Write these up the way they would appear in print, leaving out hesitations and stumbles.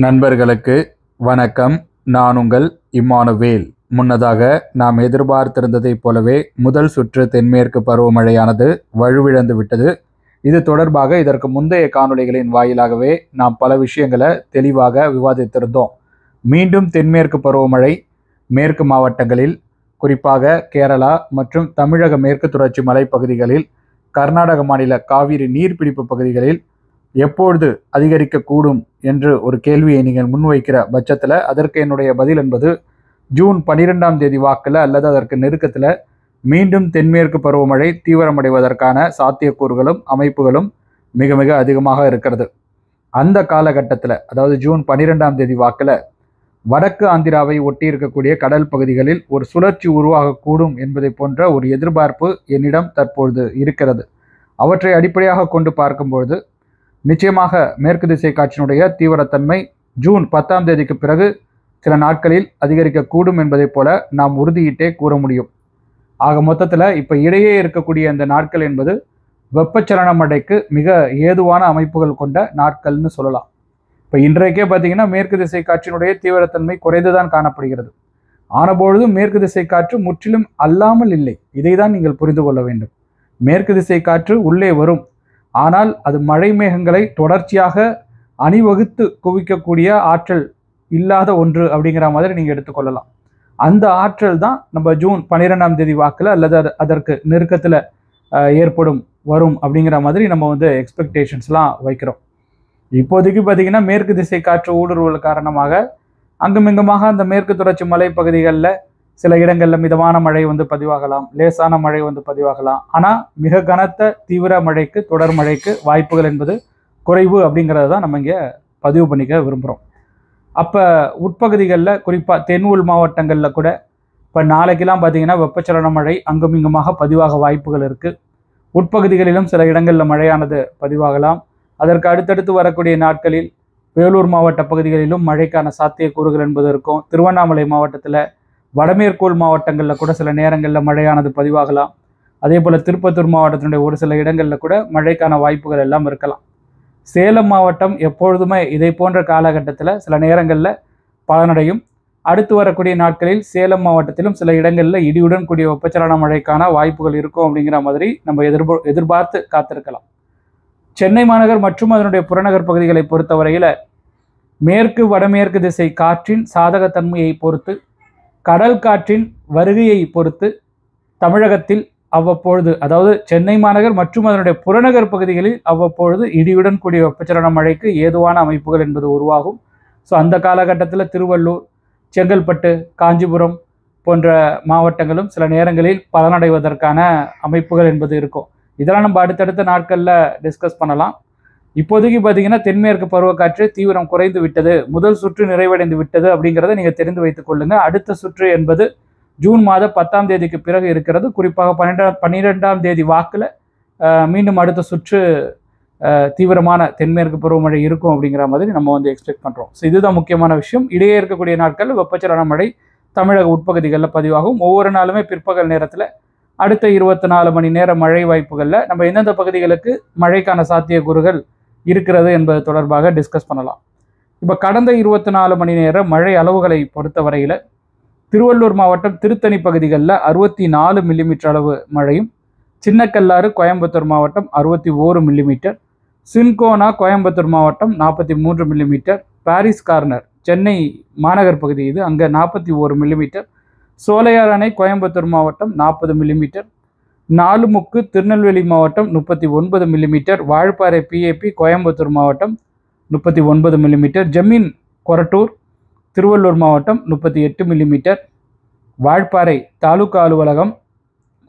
நண்பர்களுக்கு வணக்கம். நான் உங்கள் இம்மானுவேல். முன்னதாக நாம் எதிர்பார்த்திருந்ததைப் போலவே முதல் சுற்று தென்மேற்கு பருவமழையானது வலுவிழந்து விட்டது. இது தொடர்பாக இதற்கு முந்தைய காணொளிகளின் வாயிலாகவே நாம் பல விஷயங்களை தெளிவாக விவாதித்திருந்தோம். மீண்டும் தென்மேற்கு பருவமழை மேற்கு மாவட்டங்களில், குறிப்பாக கேரளா மற்றும் தமிழக மேற்கு தொடர்ச்சி மலைப்பகுதிகளில், கர்நாடக மாநில காவிரி நீர்பிடிப்பு பகுதிகளில் எப்பொழுது அதிகரிக்கக்கூடும் என்று ஒரு கேள்வியை நீங்கள் முன்வைக்கிற பட்சத்தில் அதற்கு என்னுடைய பதில் என்பது ஜூன் 12ஆம் தேதி வாக்கில் அல்லது அதற்கு நெருக்கத்தில் மீண்டும் தென்மேற்கு பருவமழை தீவிரமடைவதற்கான சாத்தியக்கூறுகளும் அமைப்புகளும் மிக மிக அதிகமாக இருக்கிறது. அந்த காலகட்டத்தில், அதாவது ஜூன் 12ஆம் தேதி வாக்கில் வடக்கு ஆந்திராவை ஒட்டி இருக்கக்கூடிய கடல் பகுதிகளில் ஒரு சுழற்சி உருவாகக்கூடும் என்பதை போன்ற ஒரு எதிர்பார்ப்பு என்னிடம் தற்பொழுது இருக்கிறது. அவற்றை அடிப்படையாக கொண்டு பார்க்கும்பொழுது நிச்சயமாக மேற்கு திசை காற்றினுடைய தீவிரத்தன்மை ஜூன் 10ஆம் தேதிக்கு பிறகு சில நாட்களில் அதிகரிக்கக்கூடும் என்பதை போல நாம் உறுதியிட்டே கூற முடியும். ஆக மொத்தத்தில் இப்போ இடையே இருக்கக்கூடிய அந்த நாட்கள் என்பது வெப்பச்சலன மழைக்கு மிக ஏதுவான அமைப்புகள் கொண்ட நாட்கள்னு சொல்லலாம். இப்போ இன்றைக்கே பார்த்தீங்கன்னா மேற்கு திசை காற்றினுடைய தீவிரத்தன்மை குறைந்துதான் காணப்படுகிறது. ஆனபொழுது மேற்கு திசை காற்று முற்றிலும் அல்லாமல் இல்லை. இதை தான் நீங்கள் புரிந்து கொள்ள வேண்டும். மேற்கு திசை காற்று உள்ளே வரும், ஆனால் அது மழை மேகங்களை தொடர்ச்சியாக அணிவகுத்து குவிக்கக்கூடிய ஆற்றல் இல்லாத ஒன்று அப்படிங்கிற மாதிரி நீங்கள் எடுத்துக்கொள்ளலாம். அந்த ஆற்றல் தான் நம்ம ஜூன் 12ஆம் தேதி வாக்கில் அல்லது அதற்கு நெருக்கத்தில் ஏற்படும் வரும் அப்படிங்கிற மாதிரி நம்ம எக்ஸ்பெக்டேஷன்ஸ்லாம் வைக்கிறோம். இப்போதைக்கு பார்த்தீங்கன்னா மேற்கு திசை காற்று ஊடுருவல் காரணமாக அங்குமிங்குமாக அந்த மேற்கு தொடர்ச்சி மலைப்பகுதிகளில் சில இடங்களில் மிதமான மழை பதிவாகலாம், லேசான மழை பதிவாகலாம். ஆனால் மிக கனத்த தீவிர மழைக்கு, தொடர் மழைக்கு வாய்ப்புகள் என்பது குறைவு அப்படிங்கிறத தான் நம்ம இங்கே பதிவு பண்ணிக்க விரும்புகிறோம். அப்போ உட்பகுதிகளில், குறிப்பாக தென் உள் மாவட்டங்களில் கூட இப்போ நாளைக்கெல்லாம் பார்த்தீங்கன்னா வெப்பச்சலன மழை அங்குமிங்குமாக பதிவாக வாய்ப்புகள் இருக்குது. உட்பகுதிகளிலும் சில இடங்களில் மழையானது பதிவாகலாம். அதற்கு அடுத்தடுத்து வரக்கூடிய நாட்களில் வேலூர் மாவட்ட பகுதிகளிலும் மழைக்கான சாத்தியக்கூறுகள் என்பது இருக்கும். திருவண்ணாமலை மாவட்டத்தில், வடமேற்குள் மாவட்டங்களில் கூட சில நேரங்களில் மழையானது பதிவாகலாம். அதே போல் திருப்பத்தூர் மாவட்டத்தினுடைய ஒரு சில இடங்களில் கூட மழைக்கான வாய்ப்புகள் எல்லாம் இருக்கலாம். சேலம் மாவட்டம் எப்பொழுதுமே இதை போன்ற காலகட்டத்தில் சில நேரங்களில் பலனடையும். அடுத்து வரக்கூடிய நாட்களில் சேலம் மாவட்டத்திலும் சில இடங்களில் இடியுடன் கூடிய வெப்பச்சலன மழைக்கான வாய்ப்புகள் இருக்கும் அப்படிங்கிற மாதிரி நம்ம எதிர்பார்த்து காத்திருக்கலாம். சென்னை மாநகர் மற்றும் அதனுடைய புறநகர் பகுதிகளை பொறுத்தவரையில் மேற்கு வடமேற்கு திசை காற்றின் சாதகத்தன்மையை பொறுத்து, கடல் காற்றின் வருகையை பொறுத்து தமிழகத்தில் அவ்வப்பொழுது, அதாவது சென்னை மாநகர் மற்றும் அதனுடைய புறநகர் பகுதிகளில் அவ்வப்பொழுது இடியுடன் கூடிய வெப்பச்சலன மழைக்கு ஏதுவான அமைப்புகள் என்பது உருவாகும். ஸோ அந்த காலகட்டத்தில் திருவள்ளூர், செங்கல்பட்டு, காஞ்சிபுரம் போன்ற மாவட்டங்களும் சில நேரங்களில் பலனடைவதற்கான அமைப்புகள் என்பது இருக்கும். இதெல்லாம் நம்ம அடுத்தடுத்த நாட்களில் டிஸ்கஸ் பண்ணலாம். இப்போதைக்கு பார்த்தீங்கன்னா தென்மேற்கு பருவக்காற்று தீவிரம் குறைந்து விட்டது, முதல் சுற்று நிறைவடைந்து விட்டது அப்படிங்கிறத நீங்கள் தெரிந்து வைத்துக் கொள்ளுங்கள். அடுத்த சுற்று என்பது ஜூன் மாதம் 10ஆம் தேதிக்கு பிறகு இருக்கிறது. குறிப்பாக 12ஆம் தேதி வாக்கில் மீண்டும் அடுத்த சுற்று தீவிரமான தென்மேற்கு பருவமழை இருக்கும் அப்படிங்கிற மாதிரி நம்ம எக்ஸ்பெக்ட் பண்ணுறோம். ஸோ இதுதான் முக்கியமான விஷயம். இடையே இருக்கக்கூடிய நாட்களில் வெப்பச்சலன மழை தமிழக உட்பகுதிகளில் பதிவாகும். ஒவ்வொரு நாளுமே பிற்பகல் நேரத்தில் அடுத்த 24 மணி நேர மழை வாய்ப்புகளில் நம்ம எந்தெந்த பகுதிகளுக்கு மழைக்கான சாத்தியக்கூறுகள் இருக்கிறது என்பது தொடர்பாக டிஸ்கஸ் பண்ணலாம். இப்போ கடந்த 24 மணி நேர மழை அளவுகளை பொறுத்தவரையில் திருவள்ளூர் மாவட்டம் திருத்தணி பகுதிகளில் 64 மில்லிமீட்டர் அளவு மழையும், சின்னக்கல்லாறு கோயம்புத்தூர் மாவட்டம் 61 மில்லிமீட்டர், சின்கோனா கோயம்புத்தூர் மாவட்டம் 43 மில்லிமீட்டர், பாரிஸ் கார்னர் சென்னை மாநகர் பகுதி இது, அங்கே 41 மில்லிமீட்டர், சோலையார் அணை கோயம்புத்தூர் மாவட்டம் 40 மில்லிமீட்டர், நாலுமுக்கு திருநெல்வேலி மாவட்டம் 39 மில்லிமீட்டர், வாழப்பாறை பிஏபி கோயம்புத்தூர் மாவட்டம் 39 மில்லிமீட்டர், ஜமீன் கொரட்டூர் திருவள்ளூர் மாவட்டம் 38 மில்லிமீட்டர், வாழப்பாறை தாலுகா அலுவலகம்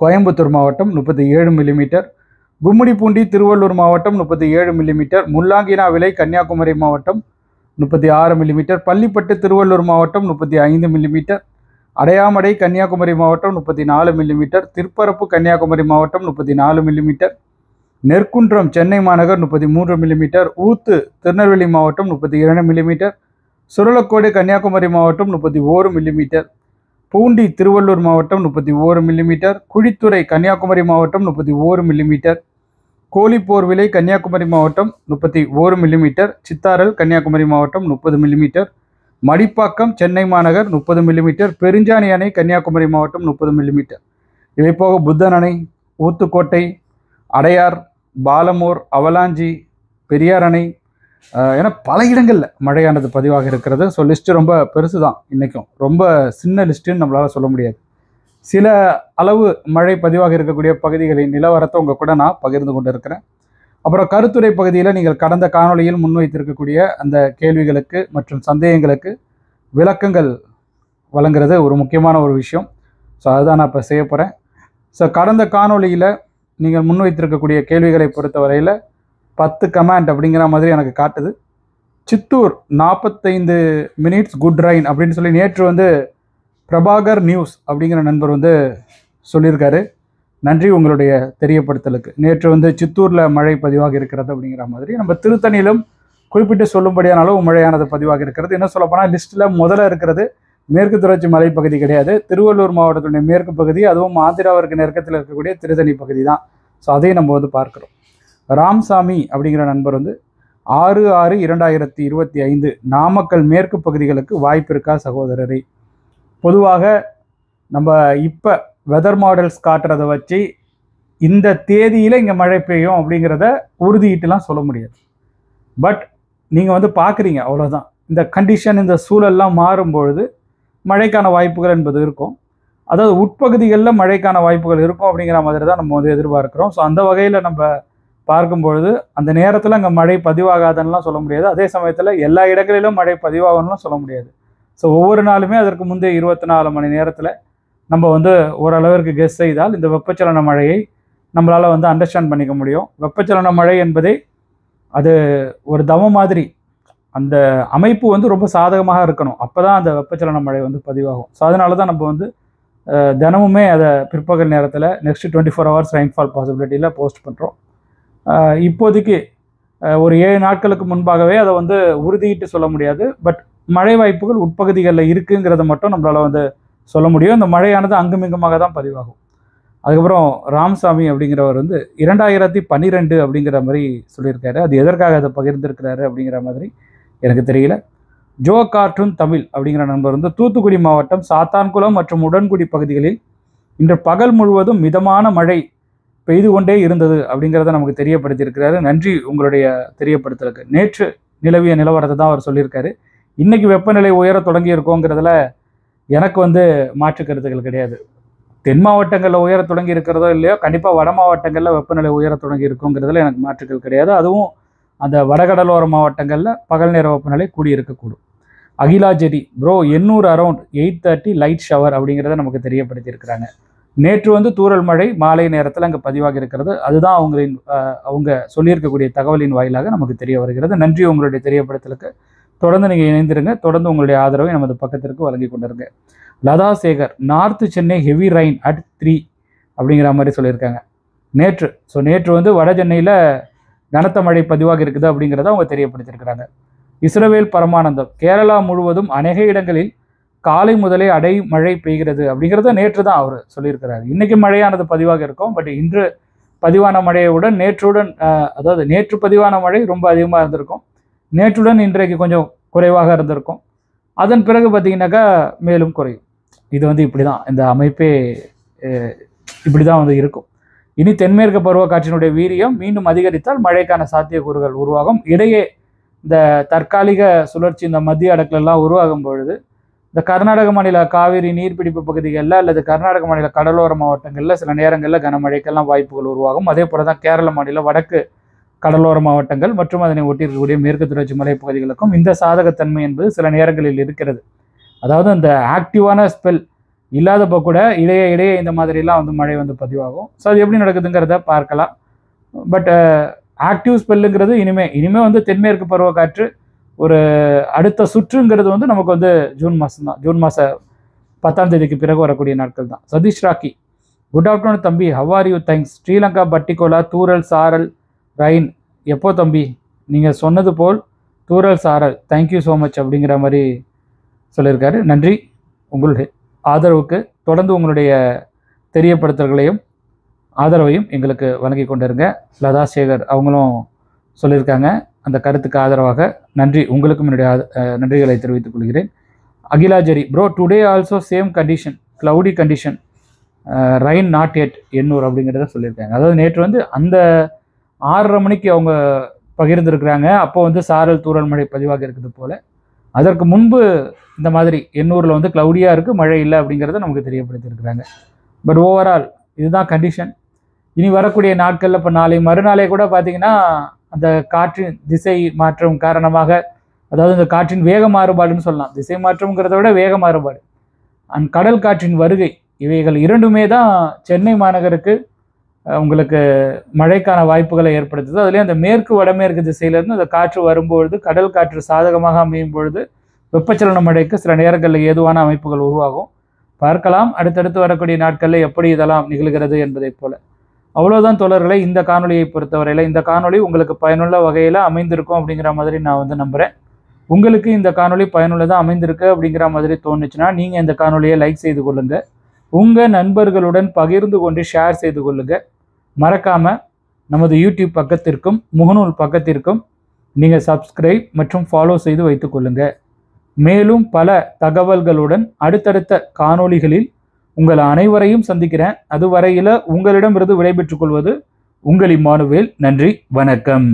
கோயம்புத்தூர் மாவட்டம் 37 மில்லிமீட்டர், கும்மிடிப்பூண்டி திருவள்ளூர் மாவட்டம் 37 மில்லிமீட்டர், முள்ளாங்கினாவிளை கன்னியாகுமரி மாவட்டம் 36 மில்லிமீட்டர், பள்ளிப்பட்டு திருவள்ளூர் மாவட்டம் 35 மில்லிமீட்டர், அடையாமடை கன்னியாகுமரி மாவட்டம் 34 மில்லிமீட்டர், திருப்பரப்பு கன்னியாகுமரி மாவட்டம் 34 மில்லிமீட்டர், நெற்குன்றம் சென்னை மாநகர் 33 மில்லிமீட்டர், ஊத்து திருநெல்வேலி மாவட்டம் 32 மில்லிமீட்டர், சுரலக்கோடு கன்னியாகுமரி மாவட்டம் 31 மில்லிமீட்டர், பூண்டி திருவள்ளூர் மாவட்டம் 31 மில்லிமீட்டர், குழித்துறை கன்னியாகுமரி மாவட்டம் 31 மில்லிமீட்டர், கோழிப்போர்விலை கன்னியாகுமரி மாவட்டம் 31 மில்லிமீட்டர், சித்தாரல் கன்னியாகுமரி மாவட்டம் 30 மில்லிமீட்டர், மடிப்பாக்கம் சென்னை மாநகர் 30 மில்லிமீட்டர், பெருஞ்சாணி அணை கன்னியாகுமரி மாவட்டம் 30 மில்லிமீட்டர். இவை போக புத்தன் அணை, ஊத்துக்கோட்டை, அடையார், பாலமூர், அவலாஞ்சி, பெரியார் அணை என பல இடங்களில் மழையானது பதிவாக இருக்கிறது. ஸோ லிஸ்ட்டு ரொம்ப பெருசு தான். இன்றைக்கும் ரொம்ப சின்ன லிஸ்ட்டுன்னு நம்மளால் சொல்ல முடியாது. சில அளவு மழை பதிவாக இருக்கக்கூடிய பகுதிகளின் நிலவரத்தை உங்கள் கூட நான் பகிர்ந்து கொண்டு இருக்கிறேன். அப்புறம் கருத்துரை பகுதியில் நீங்கள் கடந்த காணொலியில் முன்வைத்திருக்கக்கூடிய அந்த கேள்விகளுக்கு மற்றும் சந்தேகங்களுக்கு விளக்கங்கள் வழங்குறது ஒரு முக்கியமான ஒரு விஷயம். ஸோ அதுதான் நான் இப்போ செய்ய போகிறேன். ஸோ கடந்த காணொலியில் நீங்கள் முன்வைத்திருக்கக்கூடிய கேள்விகளை பொறுத்தவரையில் 10 கமெண்ட் அப்படிங்கிற மாதிரி எனக்கு காட்டுது. சித்தூர் 45 மினிட்ஸ் குட் ரைன் அப்படின்னு சொல்லி நேற்று பிரபாகர் நியூஸ் அப்படிங்கிற நண்பர் சொல்லியிருக்காரு. நன்றி உங்களுடைய தெரியப்படுத்தலுக்கு. நேற்று சித்தூரில் மழை பதிவாக இருக்கிறது அப்படிங்கிற மாதிரி நம்ம திருத்தணியிலும் குறிப்பிட்டு சொல்லும்படியான அளவு மழையானது பதிவாக இருக்கிறது. என்ன சொல்லப்போனால் லிஸ்ட்டில் முதல்ல இருக்கிறது மேற்கு தொடர்ச்சி மலைப்பகுதி கிடையாது, திருவள்ளூர் மாவட்டத்துடைய மேற்கு பகுதி, அதுவும் ஆந்திராவிற்கு நெருக்கத்தில் இருக்கக்கூடிய திருத்தணி பகுதி தான். ஸோ அதையும் நம்ம பார்க்குறோம். ராம்சாமி அப்படிங்கிற நண்பர் 6/6/2025 நாமக்கல் மேற்கு பகுதிகளுக்கு வாய்ப்பு இருக்கா சகோதரரை? பொதுவாக நம்ம இப்போ வெதர் மாடல்ஸ் காட்டுறதை வச்சு இந்த தேதியில் இங்கே மழை பெய்யும் அப்படிங்கிறத உறுதியிட்டுலாம் சொல்ல முடியாது. பட் நீங்கள் பார்க்குறீங்க, அவ்வளோதான். இந்த கண்டிஷன், இந்த சூழல்லாம் மாறும்பொழுது மழைக்கான வாய்ப்புகள் என்பது இருக்கும். அதாவது உட்பகுதிகளில் மழைக்கான வாய்ப்புகள் இருக்கும் அப்படிங்கிற மாதிரி தான் நம்ம எதிர்பார்க்குறோம். ஸோ அந்த வகையில் நம்ம பார்க்கும்பொழுது அந்த நேரத்தில் அங்கே மழை பதிவாகாதுன்னெலாம் சொல்ல முடியாது. அதே சமயத்தில் எல்லா இடங்களிலும் மழை பதிவாகணும்லாம் சொல்ல முடியாது. ஸோ ஒவ்வொரு நாளுமே அதற்கு முந்தைய 24 மணி நேரத்தில் நம்ம ஓரளவிற்கு கெஸ் செய்தால் இந்த வெப்பச்சலன மழையை நம்மளால் அண்டர்ஸ்டாண்ட் பண்ணிக்க முடியும். வெப்பச்சலன மழை என்பதே அது ஒரு தவம் மாதிரி. அந்த அமைப்பு ரொம்ப சாதகமாக இருக்கணும். அப்போ தான் அந்த வெப்பச்சலன மழை பதிவாகும். ஸோ அதனால தான் நம்ம தினமுமே அதை பிற்பகல் நேரத்தில் நெக்ஸ்ட் 24 ஹவர்ஸ் ரெயின்ஃபால் பாசிபிலிட்டியில் போஸ்ட் பண்ணுறோம். இப்போதைக்கு ஒரு 7 நாட்களுக்கு முன்பாகவே அதை உறுதியிட்டு சொல்ல முடியாது. பட் மழை வாய்ப்புகள் உட்பகுதிகளில் இருக்குங்கிறத மட்டும் நம்மளால் சொல்ல முடியும். இந்த மழையானது அங்குமிங்குமாக தான் பதிவாகும். அதுக்கப்புறம் ராம்சாமி அப்படிங்கிறவர் 2012 அப்படிங்கிற மாதிரி சொல்லியிருக்காரு. அது எதற்காக அதை பகிர்ந்திருக்கிறாரு அப்படிங்கிற மாதிரி எனக்கு தெரியல. ஜோ கார்ட்டூன் தமிழ் அப்படிங்கிற நண்பர் தூத்துக்குடி மாவட்டம் சாத்தான்குளம் மற்றும் உடன்குடி பகுதிகளில் இன்று பகல் முழுவதும் மிதமான மழை பெய்து கொண்டே இருந்தது அப்படிங்கிறத நமக்கு தெரியப்படுத்தியிருக்கிறாரு. நன்றி உங்களுடைய தெரியப்படுத்தலுக்கு. நேற்று நிலவிய நிலவரத்தை தான் அவர் சொல்லியிருக்காரு. இன்றைக்கி வெப்பநிலை உயர தொடங்கி இருக்கோங்கிறதுல எனக்கு மாற்று கருத்துக்கள் கிடையாது. தென் மாவட்டங்களில் உயர தொடங்கி இருக்கிறதோ இல்லையோ, கண்டிப்பாக வட மாவட்டங்களில் வெப்பநிலை உயர தொடங்கி இருக்குங்கிறதுல எனக்கு மாற்றுக்கள் கிடையாது. அதுவும் அந்த வடகடலோர மாவட்டங்களில் பகல் நேர வெப்பநிலை கூடியிருக்கக்கூடும். அகிலா ஜெடி ப்ரோ 800 அரௌண்ட் 8:30 லைட் ஷவர் அப்படிங்கிறத நமக்கு தெரியப்படுத்தியிருக்கிறாங்க. நேற்று தூறல் மழை மாலை நேரத்தில் அங்கே பதிவாக இருக்கிறது. அதுதான் அவங்க சொல்லியிருக்கக்கூடிய தகவலின் வாயிலாக நமக்கு தெரிய வருகிறது. நன்றி உங்களுடைய தெரியப்படுத்தலுக்கு. தொடர்ந்து நீங்கள் இணைந்திருங்க. தொடர்ந்து உங்களுடைய ஆதரவை நமது பக்கத்திற்கு வழங்கி கொண்டிருங்க. Latha Sekar north Chennai heavy rain at 3 அப்படிங்கிற மாதிரி சொல்லியிருக்காங்க. நேற்று வட சென்னையில் கனத்த மழை பதிவாக இருக்குது அப்படிங்கிறத அவங்க தெரியப்படுத்தியிருக்கிறாங்க. இஸ்ரவேல் பரமானந்தம் கேரளா முழுவதும் அநேக இடங்களில் காலை முதலே அடை மழை பெய்கிறது அப்படிங்கிறத நேற்று தான் அவர் சொல்லியிருக்கிறார். இன்றைக்கி மழையானது பதிவாக இருக்கும். பட் இன்று பதிவான மழையுடன் அதாவது நேற்று பதிவான மழை ரொம்ப அதிகமாக இருந்திருக்கும். நேற்றுடன் இன்றைக்கு கொஞ்சம் குறைவாக இருந்திருக்கும். அதன் பிறகு பார்த்திங்கனாக்கா மேலும் குறையும். இது இப்படி தான், இந்த அமைப்பே இப்படி தான் இருக்கும். இனி தென்மேற்கு பருவக்காற்றினுடைய வீரியம் மீண்டும் அதிகரித்தால் மழைக்கான சாத்தியக்கூறுகள் உருவாகும். இடையே இந்த தற்காலிக சுழற்சி இந்த மத்திய அடுக்கிலெல்லாம் உருவாகும் பொழுது இந்த கர்நாடக மாநில காவிரி நீர்பிடிப்பு பகுதிகளில் அல்லது கர்நாடக மாநில கடலோர மாவட்டங்களில் சில நேரங்களில் கனமழைக்கெல்லாம் வாய்ப்புகள் உருவாகும். அதே போல தான் கேரள மாநில வடக்கு கடலோர மாவட்டங்கள் மற்றும் அதனை ஒட்டியிருக்கக்கூடிய மேற்கு தொடர்ச்சி மலைப்பகுதிகளுக்கும் இந்த சாதகத்தன்மை என்பது சில நேரங்களில் இருக்கிறது. அதாவது அந்த ஆக்டிவான ஸ்பெல் இல்லாதப்போ கூட இடையே இந்த மாதிரிலாம் மழை பதிவாகும். ஸோ அது எப்படி நடக்குதுங்கிறத பார்க்கலாம். பட் ஆக்டிவ் ஸ்பெல்லுங்கிறது இனிமே தென்மேற்கு பருவக்காற்று ஒரு அடுத்த சுற்றுங்கிறது நமக்கு ஜூன் மாதம் தான். ஜூன் மாதம் 10ஆம் தேதிக்கு பிறகு வரக்கூடிய நாட்கள் தான். சதீஷ் ராக்கி குட் ஆஃப்டர்நூன் தம்பி, how are you? Thanks. Sri Lanka Batticaloa தூரல் சாரல் ரைன் எப்போ தம்பி? நீங்கள் சொன்னது போல் தூரல் சாரல், தேங்க்யூ ஸோ மச் அப்படிங்கிற மாதிரி சொல்லியிருக்காரு. நன்றி உங்களுடைய ஆதரவுக்கு. தொடர்ந்து உங்களுடைய தெரியப்படுத்தல்களையும் ஆதரவையும் எங்களுக்கு வழங்கி கொண்டிருங்க. லதா சேகர் அவங்களும் சொல்லியிருக்காங்க அந்த கருத்துக்கு ஆதரவாக. நன்றி, உங்களுக்கும் என்னுடைய நன்றிகளை தெரிவித்துக் கொள்கிறேன். அகிலாஜரி bro, today also same condition, cloudy condition, rain noted at Ennore அப்படிங்கிறத சொல்லியிருக்காங்க. அதாவது நேற்று வந்து அந்த 6:30 மணிக்கு அவங்க பகிர்ந்துருக்கிறாங்க. அப்போ வந்து சாரல் தூறல் மழை பதிவாக இருக்குது போல். அதற்கு முன்பு இந்த மாதிரி எண்ணூரில் வந்து க்ளவுடியாக இருக்குது, மழை இல்லை அப்படிங்கிறத நமக்கு தெரியப்படுத்தியிருக்கிறாங்க. பட் ஓவரால் இதுதான் கண்டிஷன். இனி வரக்கூடிய நாட்களில் இப்போ நாளை மறுநாளே கூட பார்த்திங்கன்னா அந்த காற்றின் திசை மாற்றம் காரணமாக, அதாவது இந்த காற்றின் வேக மாறுபாடுன்னு சொல்லலாம், திசை மாற்றம்ங்கிறத விட வேக மாறுபாடு, கடல் காற்றின் வருகை, இவைகள் இரண்டுமே தான் சென்னை மாநகருக்கு உங்களுக்கு மழைக்கான வாய்ப்புகளை ஏற்படுத்துது. அதுலேயும் அந்த மேற்கு வடமேற்கு திசையிலேருந்து அந்த காற்று வரும்பொழுது, கடல் காற்று சாதகமாக அமையும் பொழுது வெப்பச்சலன மழைக்கு சில நேரங்களில் ஏதுவான அமைப்புகள் உருவாகும். பார்க்கலாம் அடுத்தடுத்து வரக்கூடிய நாட்களில் எப்படி இதெல்லாம் நிகழ்கிறது என்பதை போல. அவ்வளோதான் தோழர்களை, இந்த காணொலியை பொறுத்தவரையில் இந்த காணொலி உங்களுக்கு பயனுள்ள வகையில் அமைந்திருக்கும் அப்படிங்கிற மாதிரி நான் வந்து நம்புகிறேன். உங்களுக்கு இந்த காணொலி பயனுள்ளதாக அமைந்திருக்கு அப்படிங்கிற மாதிரி தோணுச்சுன்னா நீங்கள் இந்த காணொலியை லைக் செய்து கொள்ளுங்கள், உங்கள் நண்பர்களுடன் பகிர்ந்து கொண்டு ஷேர் செய்து கொள்ளுங்கள். மறக்காமல் நமது யூடியூப் பக்கத்திற்கும் முகநூல் பக்கத்திற்கும் நீங்கள் சப்ஸ்கிரைப் மற்றும் ஃபாலோ செய்து வைத்து கொள்ளுங்கள். மேலும் பல தகவல்களுடன் அடுத்தடுத்த காணொளிகளில் உங்கள் அனைவரையும் சந்திக்கிறேன். அதுவரையில் உங்களிடமிருந்து விடைபெற்றுக் கொள்வது உங்கள் இம்மானுவேல். நன்றி, வணக்கம்.